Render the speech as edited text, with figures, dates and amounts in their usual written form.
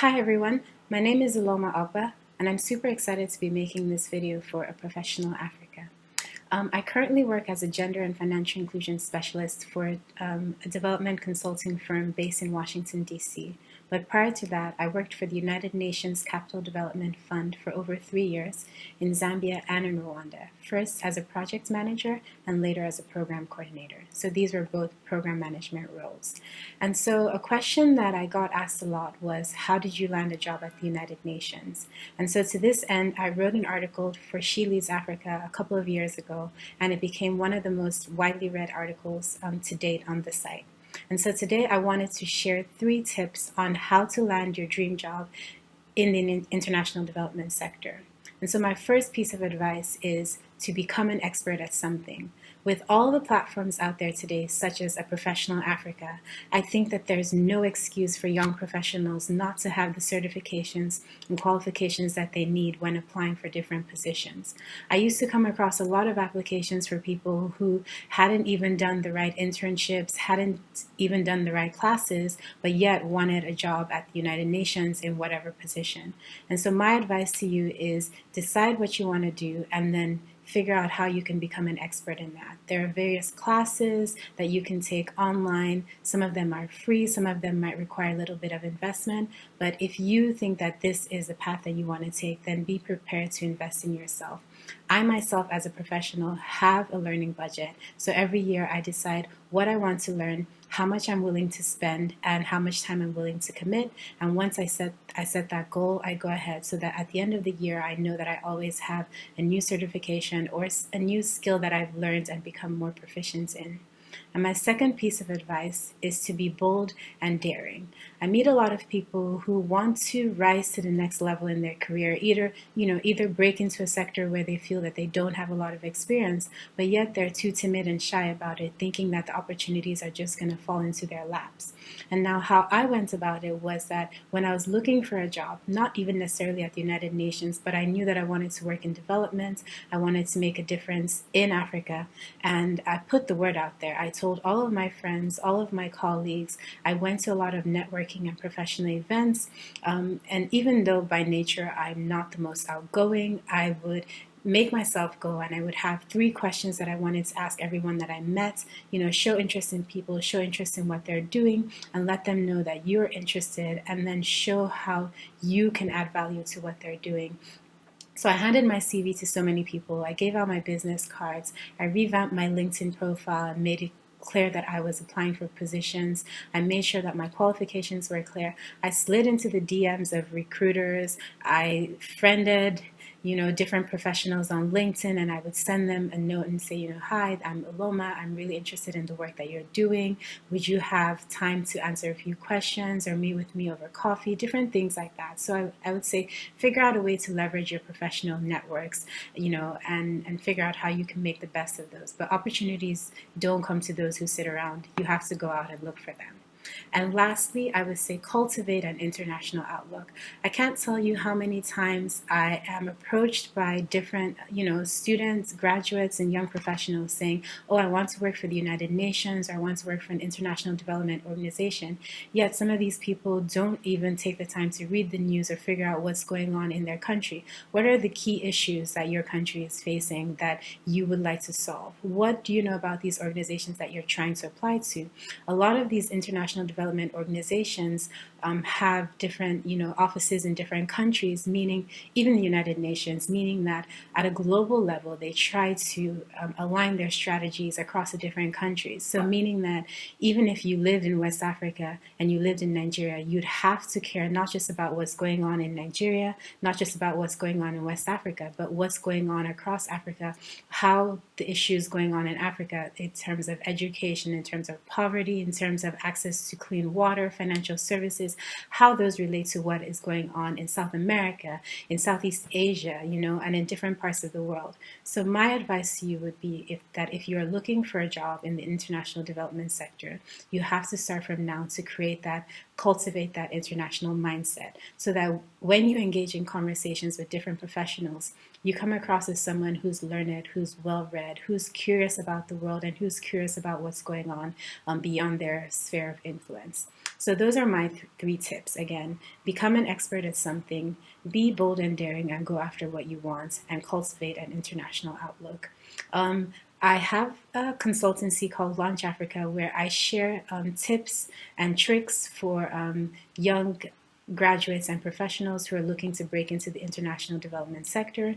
Hi everyone, my name is Uloma Ogba, and I'm super excited to be making this video for A Professional Africa. I currently work as a gender and financial inclusion specialist for a development consulting firm based in Washington, D.C. But prior to that, I worked for the United Nations Capital Development Fund for over 3 years in Zambia and in Rwanda, first as a project manager and later as a program coordinator. So these were both program management roles. And so a question that I got asked a lot was, how did you land a job at the United Nations? And so to this end, I wrote an article for She Leads Africa a couple of years ago, and it became one of the most widely read articles to date on the site. And so today I wanted to share 3 tips on how to land your dream job in the international development sector. And so my first piece of advice is to become an expert at something. With all the platforms out there today, such as A Professional Africa, I think that there's no excuse for young professionals not to have the certifications and qualifications that they need when applying for different positions. I used to come across a lot of applications for people who hadn't even done the right internships, hadn't even done the right classes, but yet wanted a job at the United Nations in whatever position. And so my advice to you is decide what you want to do and then figure out how you can become an expert in that. There are various classes that you can take online. Some of them are free, some of them might require a little bit of investment, but if you think that this is the path that you want to take, then be prepared to invest in yourself. I myself, as a professional, have a learning budget. So every year I decide what I want to learn, how much I'm willing to spend, and how much time I'm willing to commit. And once I set that goal, I go ahead so that at the end of the year, I know that I always have a new certification or a new skill that I've learned and become more proficient in. And my second piece of advice is to be bold and daring. I meet a lot of people who want to rise to the next level in their career, either break into a sector where they feel that they don't have a lot of experience, but yet they're too timid and shy about it, thinking that the opportunities are just going to fall into their laps. And now how I went about it was that when I was looking for a job, not even necessarily at the United Nations, but I knew that I wanted to work in development, I wanted to make a difference in Africa, and I put the word out there. I told all of my friends, all of my colleagues. I went to a lot of networking and professional events. And even though by nature I'm not the most outgoing, I would make myself go and I would have 3 questions that I wanted to ask everyone that I met. Show interest in people, show interest in what they're doing, and let them know that you're interested, and then show how you can add value to what they're doing. So I handed my CV to so many people. I gave out my business cards. I revamped my LinkedIn profile and made it clear that I was applying for positions. I made sure that my qualifications were clear. I slid into the DMs of recruiters. I friended different professionals on LinkedIn, and I would send them a note and say, hi, I'm Uloma. I'm really interested in the work that you're doing. Would you have time to answer a few questions or meet with me over coffee? Different things like that. So I would say figure out a way to leverage your professional networks, and figure out how you can make the best of those. But opportunities don't come to those who sit around. You have to go out and look for them. And lastly, I would say cultivate an international outlook. I can't tell you how many times I am approached by different, students, graduates, and young professionals saying, oh, I want to work for the United Nations, or I want to work for an international development organization. Yet some of these people don't even take the time to read the news or figure out what's going on in their country. What are the key issues that your country is facing that you would like to solve? What do you know about these organizations that you're trying to apply to? A lot of these international development organizations have different, offices in different countries, meaning even the United Nations, meaning that at a global level, they try to align their strategies across the different countries. So meaning that even if you lived in West Africa and you lived in Nigeria, you'd have to care not just about what's going on in Nigeria, not just about what's going on in West Africa, but what's going on across Africa, how the issues going on in Africa in terms of education, in terms of poverty, in terms of access to clean water, financial services, how those relate to what is going on in South America, in Southeast Asia, and in different parts of the world. So my advice to you would be if you are looking for a job in the international development sector, you have to start from now to create that cultivate that international mindset so that when you engage in conversations with different professionals, you come across as someone who's learned, who's well-read, who's curious about the world, and who's curious about what's going on beyond their sphere of influence. So those are my three tips. Again, become an expert at something, be bold and daring and go after what you want, and cultivate an international outlook. I have a consultancy called Launch Africa where I share tips and tricks for young graduates and professionals who are looking to break into the international development sector